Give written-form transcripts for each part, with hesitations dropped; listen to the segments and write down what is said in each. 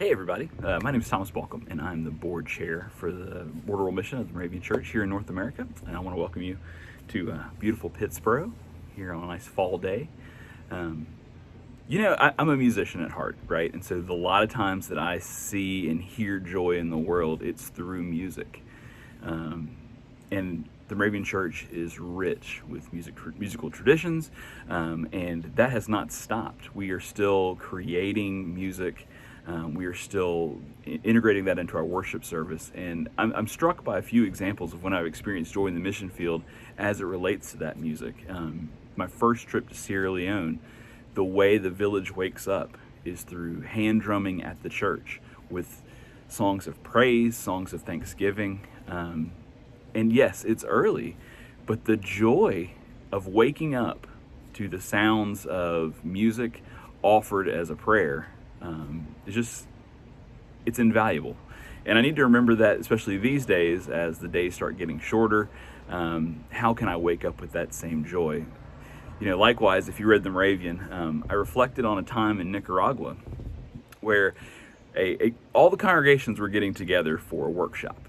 Hey everybody, my name is Thomas Baucom and I'm the board chair for the Border Mission of the Moravian Church here in North America, and I want to welcome you to beautiful Pittsburgh here on a nice fall day. I'm a musician at heart, right? And so a lot of times that I see and hear joy in the world, it's through music. And the Moravian Church is rich with musical traditions, and that has not stopped. We are still creating music. We are still integrating that into our worship service, and I'm struck by a few examples of when I've experienced joy in the mission field as it relates to that music. My first trip to Sierra Leone, the way the village wakes up is through hand drumming at the church with songs of praise, songs of thanksgiving. And yes, it's early, but the joy of waking up to the sounds of music offered as a prayer, it's invaluable. And I need to remember that, especially these days, as the days start getting shorter. How can I wake up with that same joy? Likewise, if you read the Moravian, I reflected on a time in Nicaragua where all the congregations were getting together for a workshop.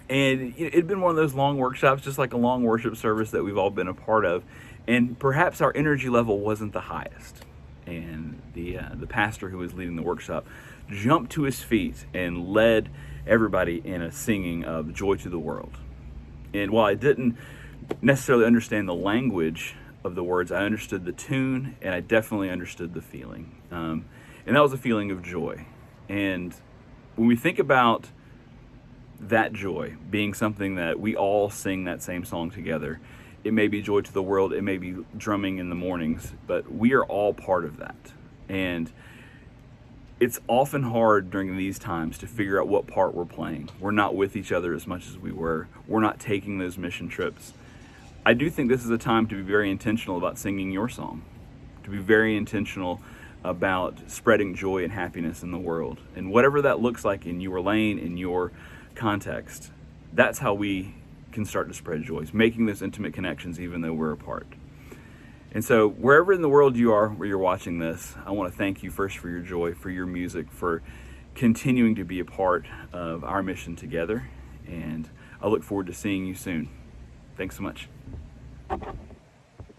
And it'd been one of those long workshops, just like a long worship service that we've all been a part of. And perhaps our energy level wasn't the highest. And the pastor who was leading the workshop jumped to his feet and led everybody in a singing of Joy to the World. And while I didn't necessarily understand the language of the words, I understood the tune, and I definitely understood the feeling. And that was a feeling of joy. And when we think about that joy being something that we all sing that same song together, it may be Joy to the World, it may be drumming in the mornings, but we are all part of that. And it's often hard during these times to figure out what part we're playing. We're not with each other as much as we were. We're not taking those mission trips. I do think this is a time to be very intentional about singing your song, to be very intentional about spreading joy and happiness in the world. And whatever that looks like in your lane, in your context, that's how we can start to spread joys, making those intimate connections even though we're apart. And so wherever in the world you are where you're watching this, I want to thank you first for your joy, for your music, for continuing to be a part of our mission together. And I look forward to seeing you soon. Thanks so much.